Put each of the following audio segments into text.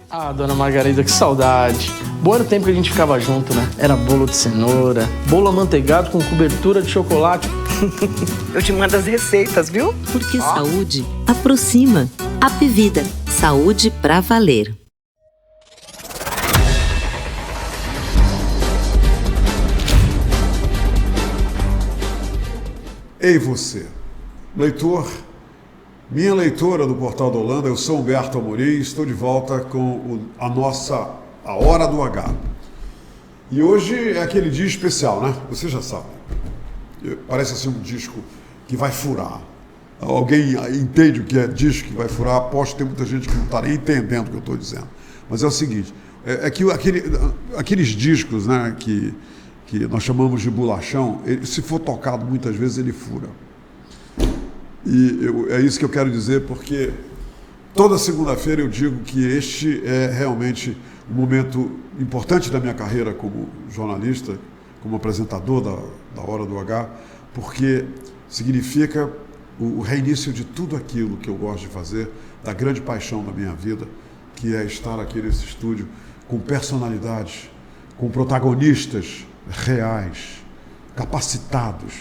Ah, dona Margarida, que saudade. Bom era o tempo que a gente ficava junto, né? Era bolo de cenoura, bolo amanteigado com cobertura de chocolate. Eu te mando as receitas, viu? Porque saúde aproxima. Apvida. Saúde pra valer. Ei você, leitor, minha leitora do Portal da Holanda, eu sou Humberto Amorim e estou de volta com a Hora do H. E hoje é aquele dia especial, né? Você já sabe. Parece assim um disco que vai furar. Alguém entende o que é disco que vai furar? Aposto que tem muita gente que não está nem entendendo o que eu estou dizendo. Mas é o seguinte, é que aqueles discos, né, que nós chamamos de bolachão, se for tocado muitas vezes ele fura. E é isso que eu quero dizer, porque toda segunda-feira eu digo que este é realmente um momento importante da minha carreira como jornalista, como apresentador da Hora do H, porque significa o reinício de tudo aquilo que eu gosto de fazer, da grande paixão da minha vida, que é estar aqui nesse estúdio com personalidades, com protagonistas reais, capacitados,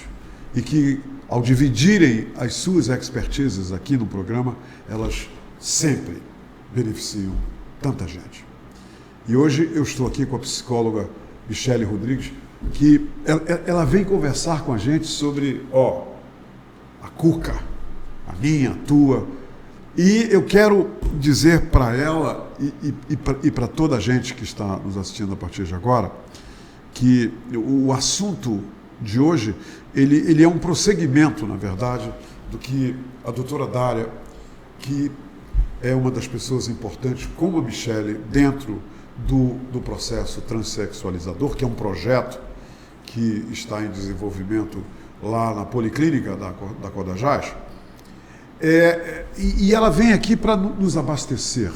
e que, ao dividirem as suas expertises aqui no programa, elas sempre beneficiam tanta gente. E hoje eu estou aqui com a psicóloga Michele Rodrigues, que ela vem conversar com a gente sobre, a cuca, a minha, a tua. E eu quero dizer para ela e para toda a gente que está nos assistindo a partir de agora, que o assunto de hoje, ele é um prosseguimento, na verdade, do que a doutora Dária, que é uma das pessoas importantes, como a Michele, dentro do processo transexualizador, que é um projeto que está em desenvolvimento lá na Policlínica da Codajás, e ela vem aqui para nos abastecer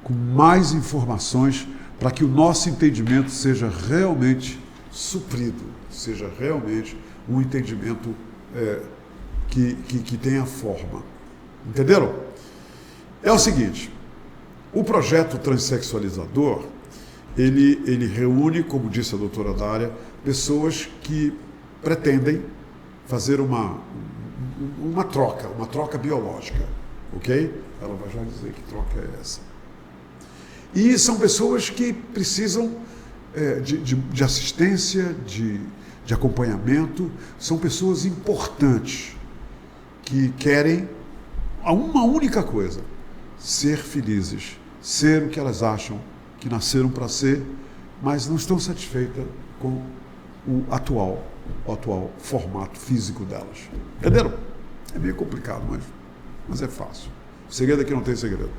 com mais informações para que o nosso entendimento seja realmente suprido, seja realmente um entendimento que tenha forma. Entenderam? É o seguinte, o projeto transexualizador, ele reúne, como disse a doutora Dária, pessoas que pretendem fazer uma troca biológica, ok? Ela vai já dizer que troca é essa. E são pessoas que precisam de assistência, de acompanhamento, são pessoas importantes que querem uma única coisa: ser felizes, ser o que elas acham que nasceram para ser, mas não estão satisfeitas com o atual formato físico delas. Entenderam? É meio complicado, mas é fácil. O segredo é que não tem segredo.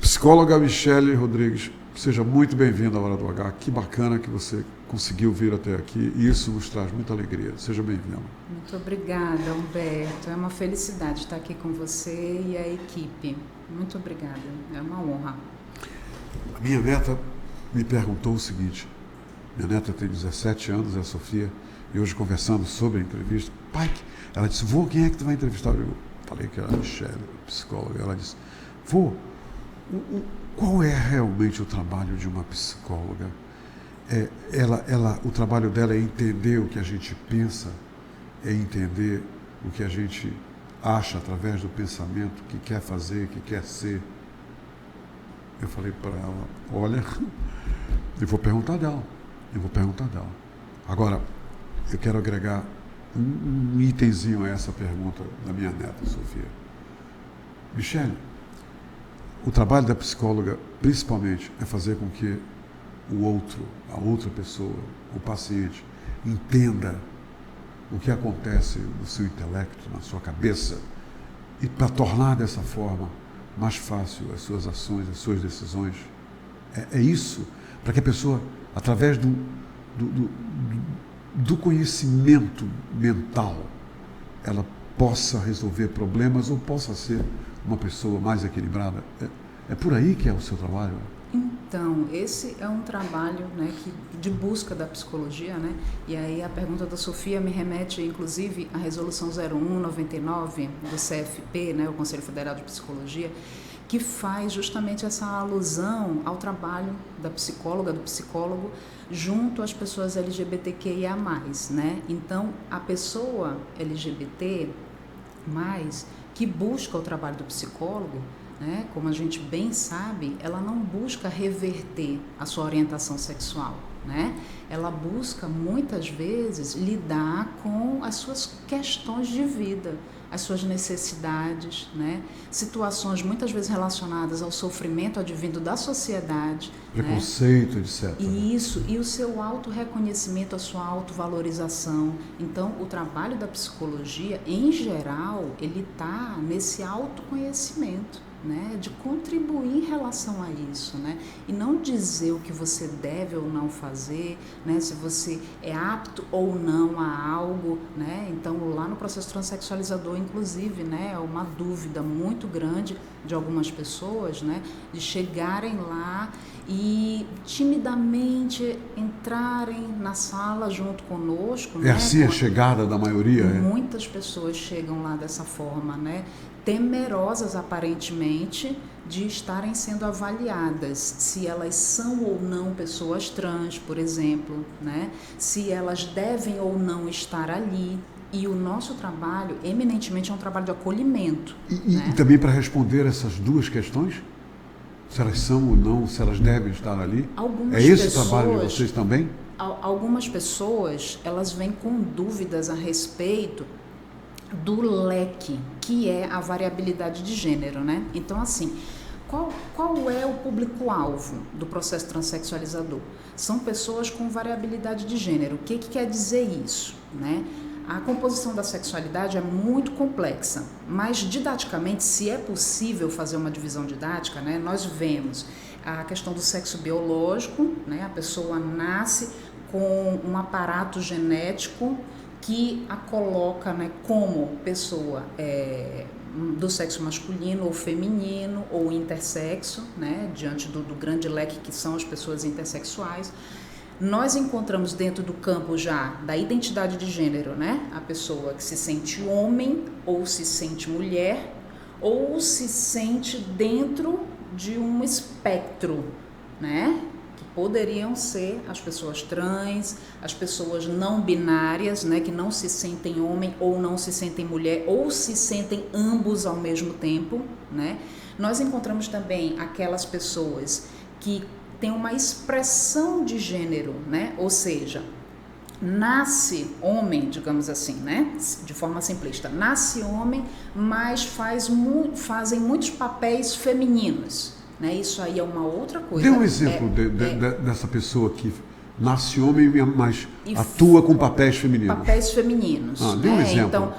Psicóloga Michele Rodrigues, seja muito bem-vinda à Hora do H. Que bacana que você conseguiu vir até aqui e isso nos traz muita alegria. Seja bem-vinda. Muito obrigada, Humberto. É uma felicidade estar aqui com você e a equipe. Muito obrigada. É uma honra. A minha neta me perguntou o seguinte. Minha neta tem 17 anos, é a Sofia, e hoje conversando sobre a entrevista, pai, ela disse, vô, quem é que tu vai entrevistar? Eu falei que era a Michele, psicóloga. Ela disse, vô, qual é realmente o trabalho de uma psicóloga? O trabalho dela é entender o que a gente pensa, é entender o que a gente acha através do pensamento, que quer fazer, que quer ser. Eu falei para ela, olha, eu vou perguntar dela. Agora, eu quero agregar um itemzinho a essa pergunta da minha neta, Sofia. Michele, o trabalho da psicóloga, principalmente, é fazer com que a outra pessoa, o paciente, entenda o que acontece no seu intelecto, na sua cabeça, e para tornar dessa forma mais fácil as suas ações, as suas decisões. É isso, para que a pessoa, através do conhecimento mental, ela possa resolver problemas ou possa ser uma pessoa mais equilibrada. É por aí que é o seu trabalho? Então, esse é um trabalho, né, de busca da psicologia, né? E aí a pergunta da Sofia me remete, inclusive, à Resolução 01/99 do CFP, né, o Conselho Federal de Psicologia, que faz justamente essa alusão ao trabalho da psicóloga, do psicólogo, junto às pessoas LGBTQIA+, né? Então, a pessoa LGBT+, que busca o trabalho do psicólogo, né, como a gente bem sabe, ela não busca reverter a sua orientação sexual, né? Ela busca, muitas vezes, lidar com as suas questões de vida, as suas necessidades, né? Situações muitas vezes relacionadas ao sofrimento advindo da sociedade. Preconceito, né? Etc. Isso, e o seu autorreconhecimento, a sua autovalorização. Então, o trabalho da psicologia, em geral, ele está nesse autoconhecimento, né, de contribuir em relação a isso, né, e não dizer o que você deve ou não fazer, né, se você é apto ou não a algo, né. Então, lá no processo transexualizador, inclusive, né, é uma dúvida muito grande de algumas pessoas, né, de chegarem lá e timidamente entrarem na sala junto conosco. É, né, assim a chegada da maioria? Muitas pessoas chegam lá dessa forma, né, temerosas aparentemente de estarem sendo avaliadas, se elas são ou não pessoas trans, por exemplo, né, se elas devem ou não estar ali. E o nosso trabalho, eminentemente, é um trabalho de acolhimento. Né? E também para responder essas duas questões? Se elas são ou não, se elas devem estar ali? É esse o trabalho de vocês também? Algumas pessoas, elas vêm com dúvidas a respeito do leque, que é a variabilidade de gênero, né? Então, assim, qual é o público-alvo do processo transexualizador? São pessoas com variabilidade de gênero. O que quer dizer isso, né? A composição da sexualidade é muito complexa, mas didaticamente, se é possível fazer uma divisão didática, né, nós vemos a questão do sexo biológico, né, a pessoa nasce com um aparato genético que a coloca, né, como pessoa do sexo masculino ou feminino ou intersexo, né, diante do grande leque que são as pessoas intersexuais. Nós encontramos dentro do campo já da identidade de gênero, né, a pessoa que se sente homem ou se sente mulher ou se sente dentro de um espectro, né, que poderiam ser as pessoas trans, as pessoas não binárias, né, que não se sentem homem ou não se sentem mulher ou se sentem ambos ao mesmo tempo, né. Nós encontramos também aquelas pessoas que tem uma expressão de gênero, né? Ou seja, nasce homem, digamos assim, né? De forma simplista, nasce homem, mas fazem muitos papéis femininos, né? Isso aí é uma outra coisa. Dê um exemplo dessa pessoa que nasce homem, mas atua com papéis femininos. Papéis femininos. Dê um exemplo. Então,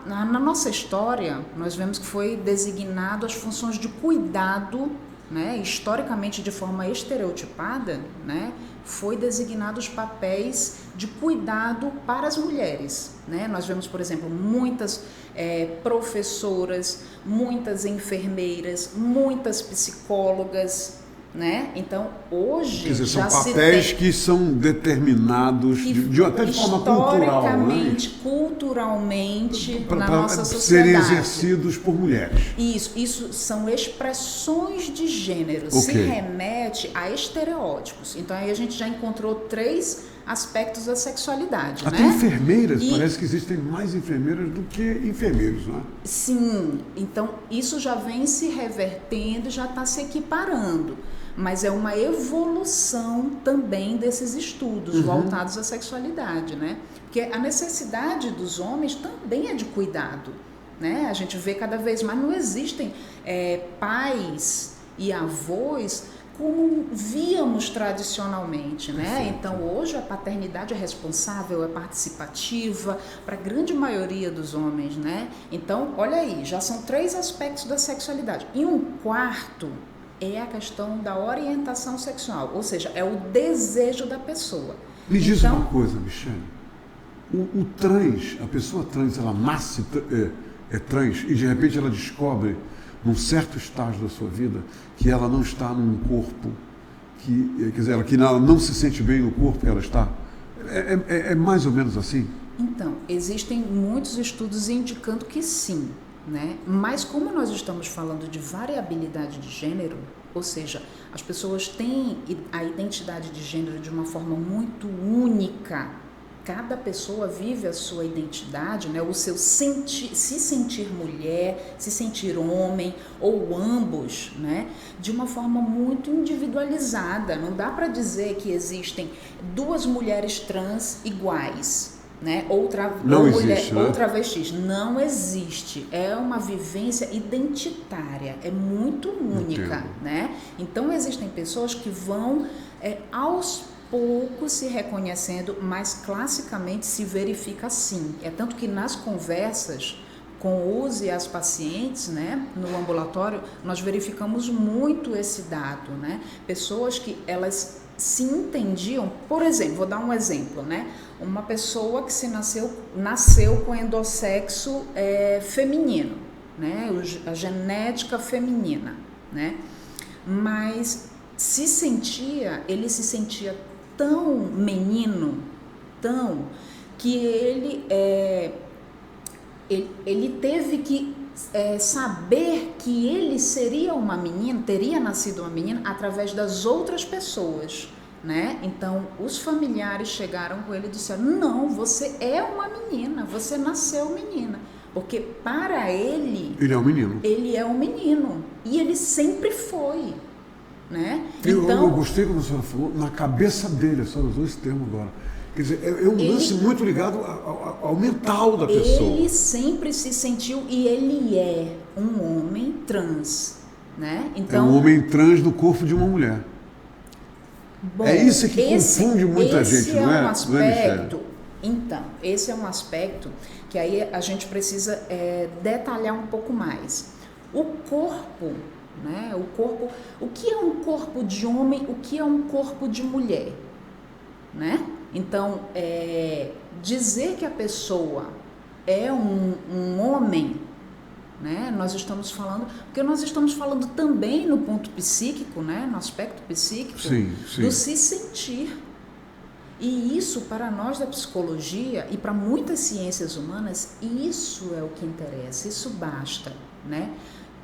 na nossa história, nós vemos que foi designado as funções de cuidado, né, historicamente de forma estereotipada, né, foi designado os papéis de cuidado para as mulheres, né? Nós vemos, por exemplo, muitas professoras, muitas enfermeiras, muitas psicólogas, né? Então, hoje quer dizer, já são papéis que são determinados até de forma cultural, culturalmente na nossa sociedade. Serem exercidos por mulheres. Isso são expressões de gênero, se remete a estereótipos. Então, aí a gente já encontrou 3 aspectos da sexualidade, até né? Enfermeiras, parece que existem mais enfermeiras do que enfermeiros, não é? Sim, então isso já vem se revertendo, já está se equiparando, mas é uma evolução também desses estudos voltados à sexualidade, né? Porque a necessidade dos homens também é de cuidado, né? A gente vê cada vez mais, não existem pais e avós como víamos tradicionalmente, né? Então, hoje a paternidade é responsável, é participativa para a grande maioria dos homens, né? Então, olha aí, já são 3 aspectos da sexualidade. E um quarto é a questão da orientação sexual, ou seja, é o desejo da pessoa. Me diz uma coisa, Michele. O trans, a pessoa trans, ela nasce trans e de repente ela descobre num certo estágio da sua vida que ela não está num corpo que ela não se sente bem no corpo que ela está. É mais ou menos assim? Então, existem muitos estudos indicando que sim, né? Mas como nós estamos falando de variabilidade de gênero, ou seja, as pessoas têm a identidade de gênero de uma forma muito única. Cada pessoa vive a sua identidade, né? O seu se sentir mulher, se sentir homem ou ambos, né? De uma forma muito individualizada. Não dá para dizer que existem duas mulheres trans iguais, né? Ou travestis. Não existe. É uma vivência identitária, é muito única, né? Então existem pessoas que vão aos pouco se reconhecendo, mas classicamente se verifica assim. É tanto que nas conversas com os e as pacientes, né, no ambulatório, nós verificamos muito esse dado, né? Pessoas que elas se entendiam, por exemplo, vou dar um exemplo, né? Uma pessoa que nasceu com endossexo feminino, né? A genética feminina, né? Mas ele se sentia tão menino, que ele teve que saber que ele seria uma menina, teria nascido uma menina através das outras pessoas, né? Então, os familiares chegaram com ele e disseram: não, você é uma menina, você nasceu menina. Porque para ele... Ele é um menino. Ele é um menino. E ele sempre foi. Né? Então, eu gostei quando a senhora falou, na cabeça dele, a senhora usou esse termo agora. Quer dizer, é um lance muito ligado ao mental da pessoa. Ele sempre se sentiu, e ele é um homem trans, né? Então, é um homem trans no corpo de uma mulher. Bom, é isso que confunde muita gente, não é? Um aspecto, então, esse é um aspecto que aí a gente precisa detalhar um pouco mais. O corpo, né? O que é um corpo de homem, o que é um corpo de mulher, né? Então, dizer que a pessoa é um homem, né? Nós estamos falando, porque nós estamos falando também no ponto psíquico, né? No aspecto psíquico, sim. do se sentir. E isso, para nós da psicologia e para muitas ciências humanas, isso é o que interessa, isso basta, né?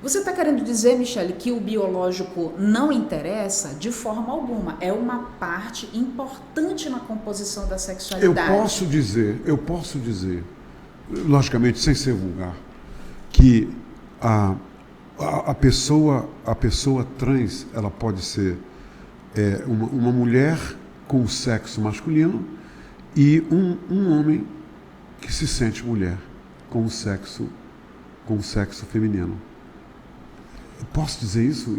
Você está querendo dizer, Michele, que o biológico não interessa? De forma alguma. É uma parte importante na composição da sexualidade. Eu posso dizer, logicamente, sem ser vulgar, que a pessoa trans, ela pode ser uma mulher com o sexo masculino e um homem que se sente mulher com o sexo feminino. Posso dizer isso?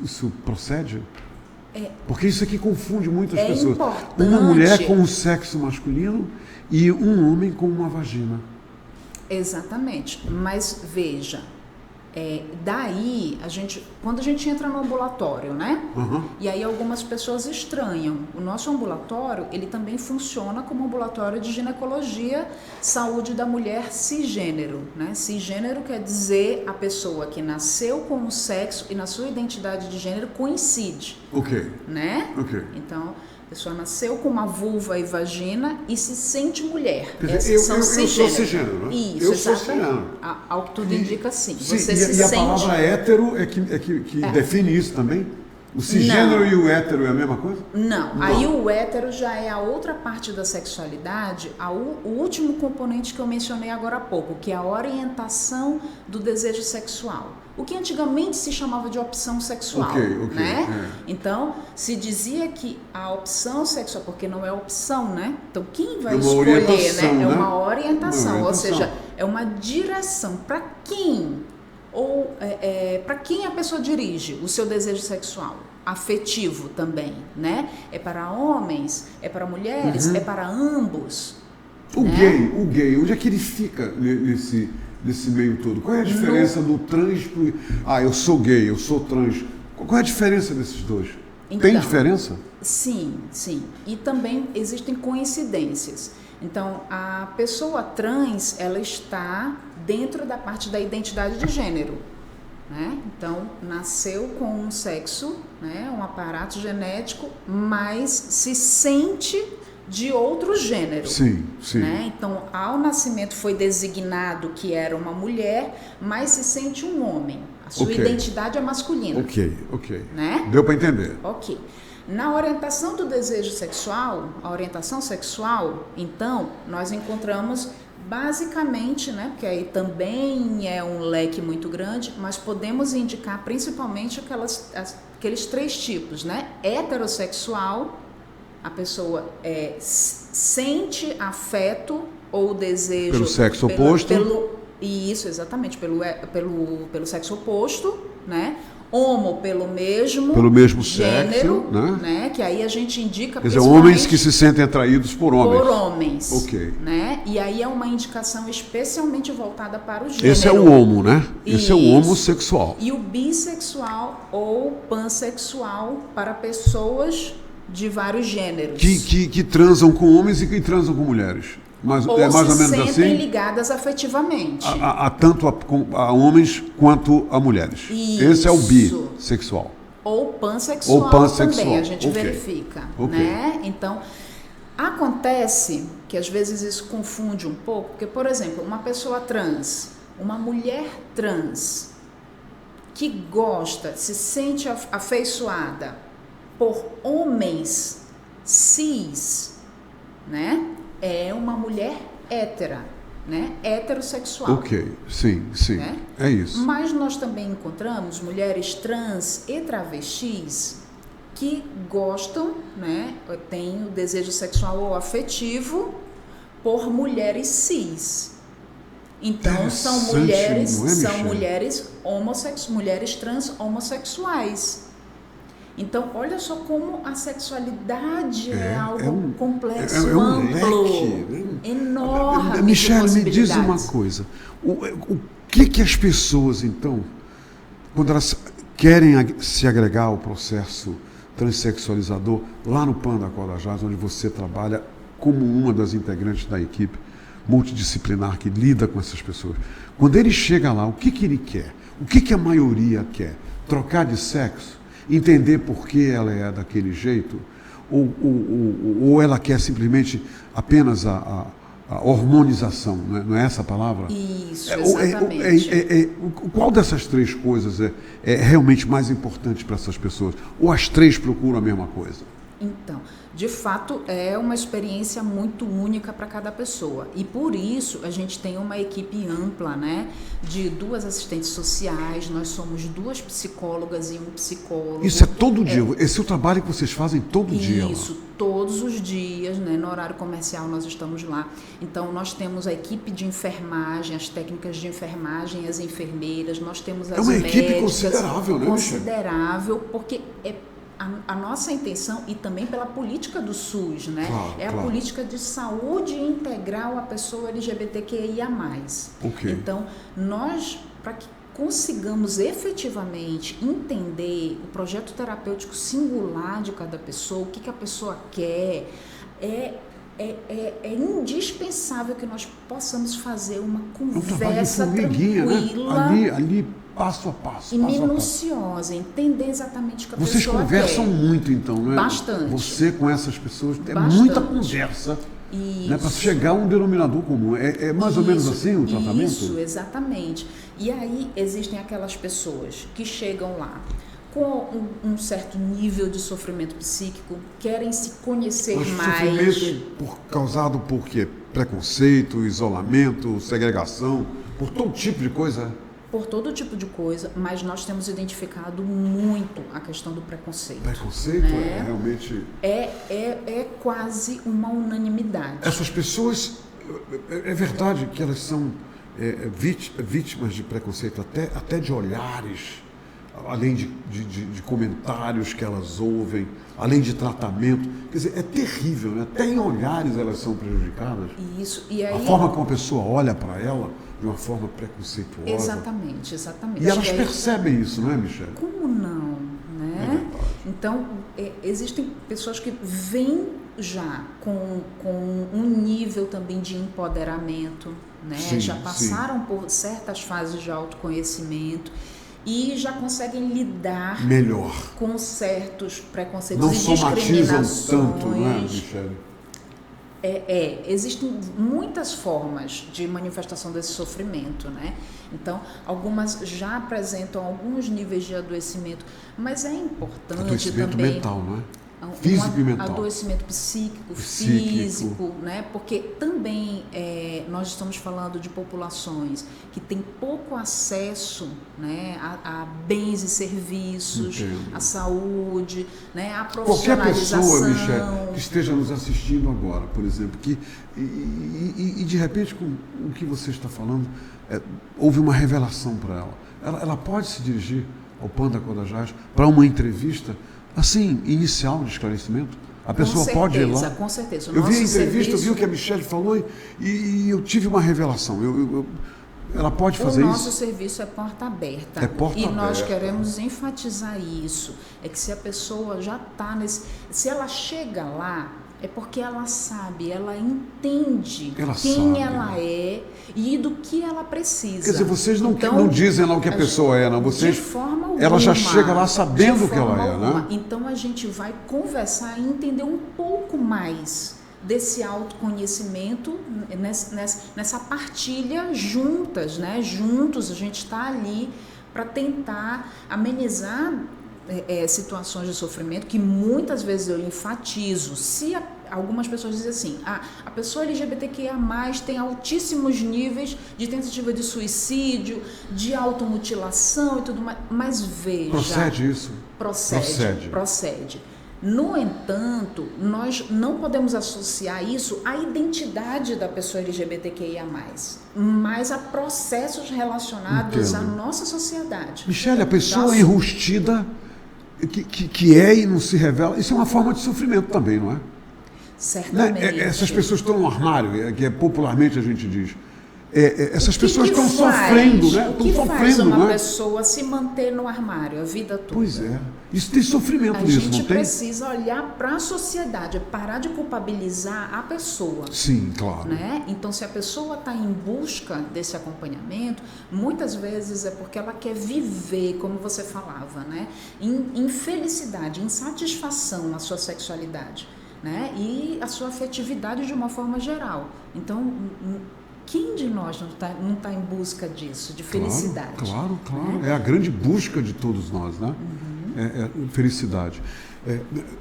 Isso procede? Porque isso aqui confunde muitas pessoas. Importante. Uma mulher com o sexo masculino e um homem com uma vagina. Exatamente. Mas veja, daí, quando a gente entra no ambulatório, né? Uhum. E aí algumas pessoas estranham. O nosso ambulatório, ele também funciona como ambulatório de ginecologia, saúde da mulher cisgênero, né? Cisgênero quer dizer a pessoa que nasceu com o sexo e na sua identidade de gênero coincide. Ok. Né? Ok. Então, a pessoa nasceu com uma vulva e vagina e se sente mulher. Eu sou cisgênero, né? Isso, eu sou cisgênero. Ao que tudo indica, sim. Sim, Você e se a sente... palavra hétero que define isso também? O cisgênero e o hétero é a mesma coisa? Não. Aí o hétero já é a outra parte da sexualidade, o último componente que eu mencionei agora há pouco, que é a orientação do desejo sexual. O que antigamente se chamava de opção sexual, né? Então, se dizia que a opção sexual, porque não é opção, né? Então, quem vai escolher, né? É uma orientação, ou seja, é uma direção. Para quem? Ou para quem a pessoa dirige o seu desejo sexual? Afetivo também, né? É para homens, é para mulheres, é para ambos. O gay, onde é que ele fica nesse meio todo? Qual é a diferença do trans pro... eu sou gay, eu sou trans. Qual é a diferença desses dois? Então, tem diferença? Sim. E também existem coincidências. Então, a pessoa trans, ela está dentro da parte da identidade de gênero, né? Então, nasceu com um sexo, né? Um aparato genético, mas se sente de outro gênero. Sim, sim. Né? Então, ao nascimento foi designado que era uma mulher, mas se sente um homem. A sua identidade é masculina. Ok. Né? Deu para entender. Ok. Na orientação do desejo sexual, a orientação sexual, então, nós encontramos basicamente, né, porque aí também é um leque muito grande, mas podemos indicar principalmente aqueles 3 tipos, né? Heterossexual, a pessoa sente afeto ou desejo pelo sexo oposto. Isso, exatamente, pelo sexo oposto, né? Homo pelo mesmo sexo, gênero, né? Que aí a gente indica... Quer dizer, homens que se sentem atraídos por homens. Por homens. Ok. Né? E aí é uma indicação especialmente voltada para o gênero. Esse é o homo, né? Esse Isso. é o homossexual. E o bissexual ou pansexual para pessoas de vários gêneros. Que transam com homens e que transam com mulheres. Mas ou é mais se ou menos sentem assim? ligadas afetivamente. Tanto a homens quanto a mulheres. Isso. Esse é o bissexual. Ou pansexual, também, a gente verifica. Ok. Né? Então, acontece que às vezes isso confunde um pouco, porque, por exemplo, uma pessoa trans, uma mulher trans, que gosta, se sente afeiçoada por homens cis, né? É uma mulher hétera, né? Heterossexual. Ok, sim. Né? É isso. Mas nós também encontramos mulheres trans e travestis que gostam, né? Têm o desejo sexual ou afetivo por mulheres cis. Então são mulheres, mulheres trans homossexuais. Então, olha só como a sexualidade é algo complexo, amplo, leque, enorme. Michele, me diz uma coisa. O que as pessoas, então, quando elas querem se agregar ao processo transexualizador, lá no PAN da Corda Jazz, onde você trabalha como uma das integrantes da equipe multidisciplinar que lida com essas pessoas, quando ele chega lá, o que ele quer? O que a maioria quer? Trocar de sexo? Entender por que ela é daquele jeito, ou ela quer simplesmente apenas a hormonização, não é essa a palavra? Isso, exatamente. Qual dessas 3 coisas é realmente mais importante para essas pessoas? Ou as 3 procuram a mesma coisa? Então, de fato, é uma experiência muito única para cada pessoa. E por isso a gente tem uma equipe ampla, né? De 2 assistentes sociais, nós somos 2 psicólogas e um psicólogo. Isso é todo dia? Esse é o trabalho que vocês fazem todo dia? Isso, todos os dias, né? No horário comercial nós estamos lá. Então, nós temos a equipe de enfermagem, as técnicas de enfermagem, as enfermeiras, nós temos as médicas. É uma equipe considerável, né? Considerável, porque a nossa intenção, e também pela política do SUS, né? Claro. A política de saúde integral à pessoa LGBTQIA+. Okay. Então, nós, para que consigamos efetivamente entender o projeto terapêutico singular de cada pessoa, o que a pessoa quer, é indispensável que nós possamos fazer uma conversa tranquila, né? Ali passo a passo. E minuciosa, entender exatamente o que a Vocês pessoa quer. Vocês conversam muito, então, não é? Bastante. Você com essas pessoas, muita conversa, né, para chegar a um denominador comum. É mais ou menos assim o tratamento? Isso, exatamente. E aí existem aquelas pessoas que chegam lá com um certo nível de sofrimento psíquico, querem se conhecer mais. Sofrimento causado por quê? Preconceito, isolamento, segregação, por todo tipo de coisa? Por todo tipo de coisa, mas nós temos identificado muito a questão do preconceito. Preconceito, né? Realmente... É quase uma unanimidade. Essas pessoas, é verdade que elas são vítimas de preconceito, até de olhares, além de comentários que elas ouvem, além de tratamento. Quer dizer, é terrível, né? Até em olhares elas são prejudicadas. Isso. E aí, a forma como a pessoa olha para ela de uma forma preconceituosa. Exatamente. E elas percebem isso, não é, Michele? Como não? Né? Então, existem pessoas que vêm já com um nível também de empoderamento, né? Sim, já passaram por certas fases de autoconhecimento e já conseguem lidar melhor com certos preconceitos não e discriminações. Tanto, não é, Michele? Existem muitas formas de manifestação desse sofrimento, né? Então, algumas já apresentam alguns níveis de adoecimento, mas é importante Adoecimento também... mental, não é? Físico e mental. Adoecimento psíquico, físico, né? Porque também nós estamos falando de populações que têm pouco acesso, né, a bens e serviços, à saúde, né, à profissionalização. Qualquer pessoa, Michele, que esteja nos assistindo agora, por exemplo, e de repente com o que você está falando, houve uma revelação para ela. Ela pode se dirigir ao Panda Codajás para uma entrevista assim, inicial de esclarecimento? A pessoa pode ir lá? Com certeza. Eu vi a entrevista, eu vi o que a Michele falou e eu tive uma revelação. Ela pode fazer isso? O nosso serviço é porta aberta. É porta aberta. E nós queremos enfatizar isso. É que se a pessoa já está nesse... Se ela chega lá, é porque ela sabe, ela entende quem ela é e do que ela precisa. Quer dizer, vocês não dizem lá o que a pessoa é, não. Vocês, de forma alguma, ela já chega lá sabendo o que ela é, né? Então a gente vai conversar e entender um pouco mais desse autoconhecimento, nessa partilha juntas, né? Juntos, a gente está ali para tentar amenizar situações de sofrimento que muitas vezes eu enfatizo. Se algumas pessoas dizem assim, a pessoa LGBTQIA+, tem altíssimos níveis de tentativa de suicídio, de automutilação e tudo mais, mas veja... Procede isso? Procede. No entanto, nós não podemos associar isso à identidade da pessoa LGBTQIA+, mas a processos relacionados à nossa sociedade. Michele, a pessoa enrustida que é e não se revela, isso é uma forma de sofrimento também, não é? Certamente. Né? Essas pessoas estão no armário, que popularmente a gente diz. Essas pessoas estão sofrendo, né? O que faz uma pessoa se manter no armário a vida toda? Pois é. Isso tem sofrimento nisso, não tem? A gente precisa olhar para a sociedade, parar de culpabilizar a pessoa. Sim, claro. Né? Então, se a pessoa está em busca desse acompanhamento, muitas vezes é porque ela quer viver, como você falava, né? Em felicidade, em satisfação na sua sexualidade, né? E a sua afetividade de uma forma geral. Então, quem de nós não tá em busca disso, de felicidade? Claro. Né? É a grande busca de todos nós, né? Felicidade.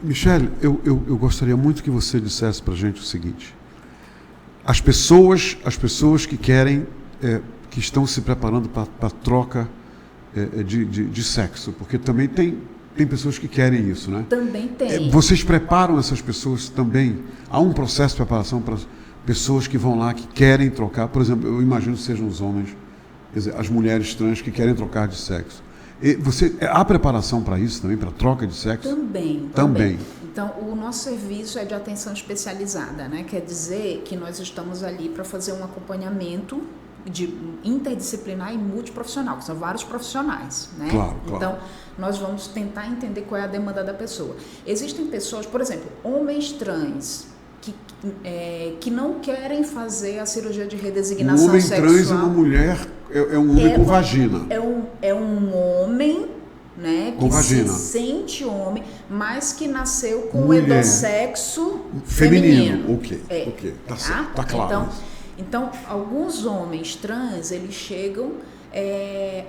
Michele, eu gostaria muito que você dissesse para a gente o seguinte. As pessoas que querem, que estão se preparando para a troca de sexo, porque também tem pessoas que querem isso, né? Também tem. Vocês preparam essas pessoas também? Há um processo de preparação para pessoas que vão lá, que querem trocar, por exemplo, eu imagino que sejam os homens, quer dizer, as mulheres trans que querem trocar de sexo. Há preparação para isso também, para troca de sexo? Também. Então, o nosso serviço é de atenção especializada, né? Quer dizer que nós estamos ali para fazer um acompanhamento interdisciplinar e multiprofissional, que são vários profissionais, né? Claro. Então, nós vamos tentar entender qual é a demanda da pessoa. Existem pessoas, por exemplo, homens trans, que não querem fazer a cirurgia de redesignação sexual. Um homem trans e uma mulher é um homem com vagina. É um homem, né, com que vagina. se sente homem, mas que nasceu com o endossexo feminino. Ok. Tá certo, tá claro. Então, alguns homens trans, eles chegam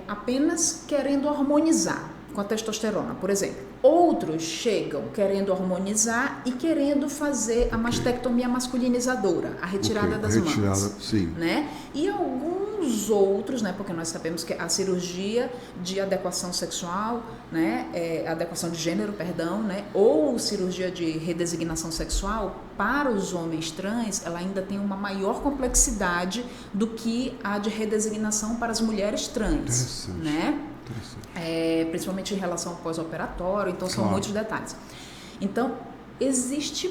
apenas querendo harmonizar com a testosterona, por exemplo. Outros chegam querendo harmonizar e querendo fazer a mastectomia masculinizadora, a retirada das mamas. Sim. Né? E alguns outros, né, porque nós sabemos que a cirurgia de adequação sexual, né, adequação de gênero, perdão, né, ou cirurgia de redesignação sexual, para os homens trans, ela ainda tem uma maior complexidade do que a de redesignação para as mulheres trans. Né? Principalmente em relação ao pós-operatório, então são muitos detalhes. Então, existe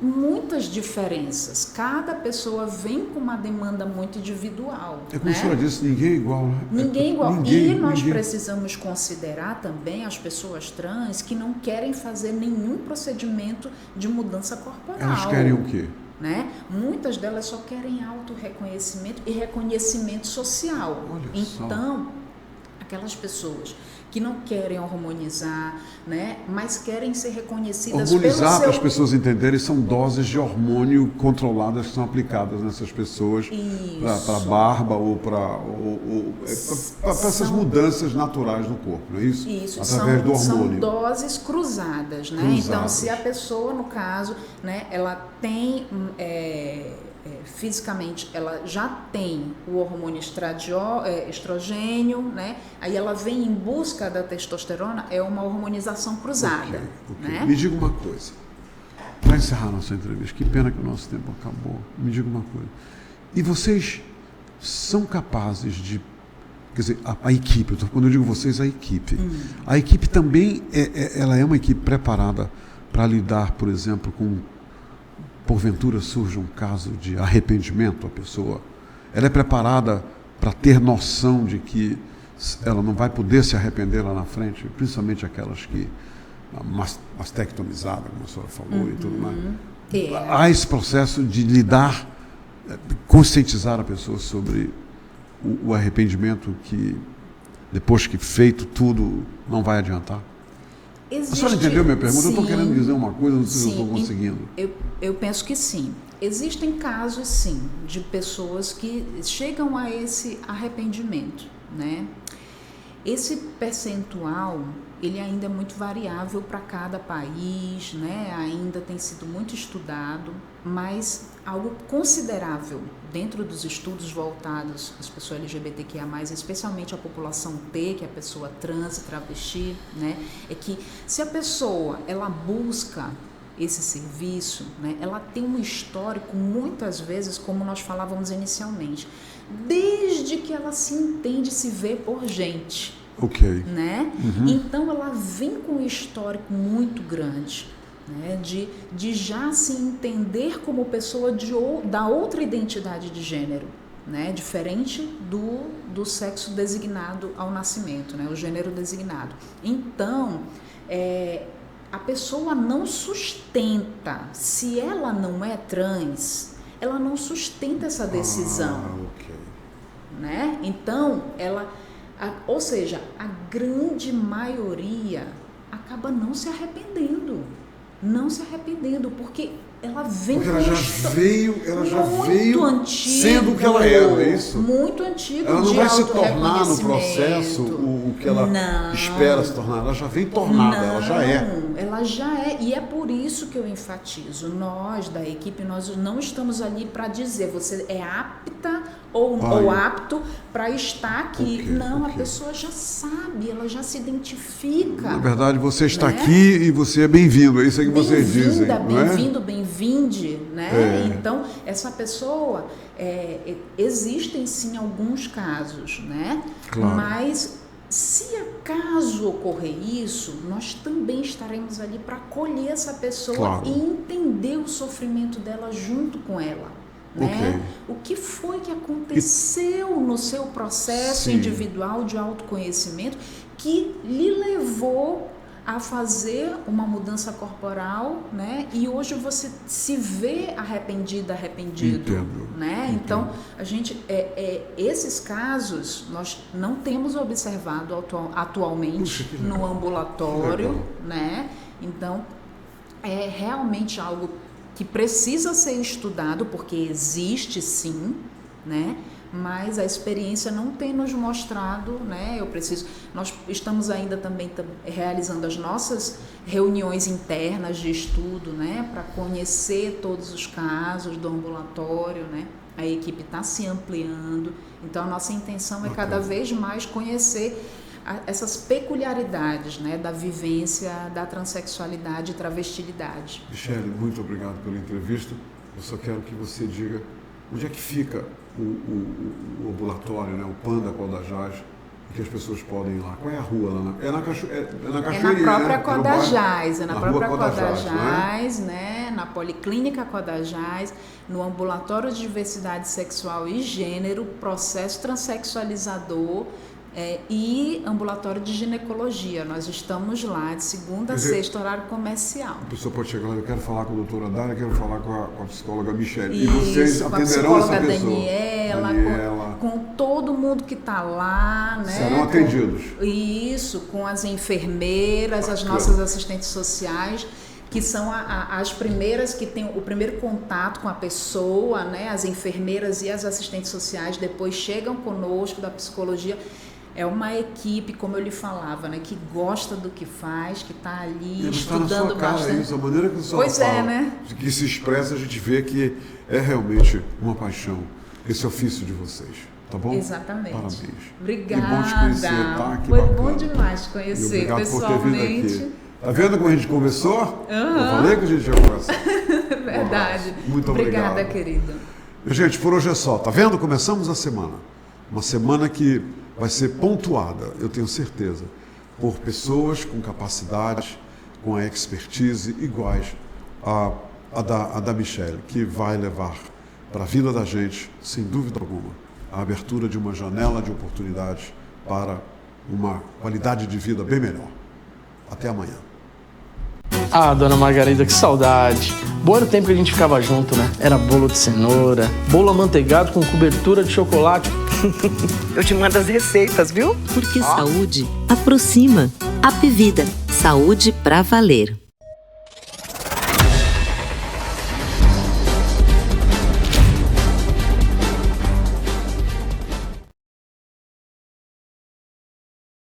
muitas diferenças. Cada pessoa vem com uma demanda muito individual. Como a senhora disse, ninguém é igual, né? Ninguém é igual. E nós precisamos considerar também as pessoas trans que não querem fazer nenhum procedimento de mudança corporal. Elas querem o quê? Né? Muitas delas só querem autorreconhecimento e reconhecimento social. Olha então, só. aquelas pessoas que não querem hormonizar, né, mas querem ser reconhecidas Hormonizar, para pelo as pessoas entenderem, são doses de hormônio controladas que são aplicadas nessas pessoas para barba ou para essas mudanças naturais no corpo, não é isso? Isso, através do hormônio. são doses cruzadas, né? Cruzadas. Então, se a pessoa, no caso, né, ela tem fisicamente, ela já tem o hormônio estrogênio, né? Aí ela vem em busca da testosterona, é uma hormonização cruzada. Ok. Né? Me diga uma coisa, para encerrar nossa entrevista, que pena que o nosso tempo acabou, me diga uma coisa, e vocês são capazes de, quer dizer, a equipe, quando eu digo vocês, a equipe também ela é uma equipe preparada para lidar, por exemplo, com, porventura surge um caso de arrependimento, a pessoa, ela é preparada para ter noção de que ela não vai poder se arrepender lá na frente, principalmente aquelas que, mastectomizada, como a senhora falou, e tudo mais. Há esse processo de lidar, conscientizar a pessoa sobre o arrependimento que, depois que feito tudo, não vai adiantar? A senhora entendeu minha pergunta? Sim, eu estou querendo dizer uma coisa, não sei se eu estou conseguindo. Eu penso que sim. Existem casos, sim, de pessoas que chegam a esse arrependimento, né? Esse percentual, ele ainda é muito variável para cada país, né? Ainda tem sido muito estudado, mas algo considerável dentro dos estudos voltados às pessoas LGBTQIA+, especialmente a população T, que é a pessoa trans e travesti, né? É que se a pessoa, ela busca esse serviço, né? Ela tem um histórico, muitas vezes, como nós falávamos inicialmente, desde que ela se entende, se vê por gente. Ok. Né? Então, ela vem com um histórico muito grande, né? De já se entender como pessoa da outra identidade de gênero, né? Diferente do sexo designado ao nascimento, né? O gênero designado. Então, a pessoa não sustenta, se ela não é trans, ela não sustenta essa decisão. Ok. Né? Então, ou seja, a grande maioria acaba não se arrependendo, porque ela vem porque ela já veio antigo, sendo o que ela é, não é isso? Muito antigo. Ela não vai se tornar no processo o que ela espera se tornar, ela já vem tornada, ela já é. Ela já é, e é por isso que eu enfatizo, nós da equipe, nós não estamos ali para dizer você é apta ou apto para estar aqui. A pessoa já sabe, ela já se identifica. Na verdade, você está aqui e você é bem-vindo, é isso que vocês dizem. Bem-vindo, bem-vinde, né? Então, essa pessoa, existem sim alguns casos, né? Claro. Mas se acaso ocorrer isso, nós também estaremos ali para acolher essa pessoa e entender o sofrimento dela junto com ela. Né? O que foi que aconteceu no seu processo individual de autoconhecimento que lhe levou a fazer uma mudança corporal, né? E hoje você se vê arrependido. Entendo. Então, a gente, esses casos nós não temos observado atualmente no ambulatório, né? Então, é realmente algo que precisa ser estudado, porque existe sim, né? Mas a experiência não tem nos mostrado, né? Nós estamos ainda também realizando as nossas reuniões internas de estudo, né? Para conhecer todos os casos do ambulatório, né? A equipe está se ampliando, então a nossa intenção é cada vez mais conhecer essas peculiaridades, né, da vivência da transexualidade e travestilidade. Michele, muito obrigado pela entrevista. Eu só quero que você diga onde é que fica o ambulatório, né, o Panda Codajás, que as pessoas podem ir lá. Qual é a rua lá? É na Cachoeirinha, na própria né? Codajás, na própria Codajás, né? Na Policlínica Codajás, no Ambulatório de Diversidade Sexual e Gênero, Processo Transsexualizador, e ambulatório de ginecologia. Nós estamos lá de segunda a sexta, horário comercial. A pessoa pode chegar lá, eu quero falar com a doutora Dália, quero falar com a psicóloga Michele. Isso, e vocês atenderão essa pessoa. Daniela, com todo mundo que está lá, né? Serão atendidos. Isso, com as enfermeiras, as nossas assistentes sociais, que são as primeiras que têm o primeiro contato com a pessoa, né? As enfermeiras e as assistentes sociais depois chegam conosco da psicologia. É uma equipe, como eu lhe falava, né? Que gosta do que faz, que está ali estudando está na sua cara bastante. isso, a maneira que você fala, né? que se expressa, a gente vê que é realmente uma paixão esse ofício de vocês. Tá bom? Exatamente. Parabéns. Obrigada. Que bom te conhecer, tá? Que Foi bacana. bom demais te conhecer, e obrigado pessoalmente. por ter vindo aqui. Tá vendo como a gente conversou? Uhum. Eu falei que a gente ia conversar. Verdade. Muito Obrigada, obrigado. querido. Gente, por hoje é só. Tá vendo? Começamos a semana. Uma semana que vai ser pontuada, eu tenho certeza, por pessoas com capacidades, com a expertise iguais à da Michelle, que vai levar para a vida da gente, sem dúvida alguma, a abertura de uma janela de oportunidades para uma qualidade de vida bem melhor. Até amanhã. Ah, dona Margarida, que saudade. Bom era o tempo que a gente ficava junto, né? Era bolo de cenoura, bolo amanteigado com cobertura de chocolate. Eu te mando as receitas, viu? Porque saúde aproxima. Apvida, saúde pra valer.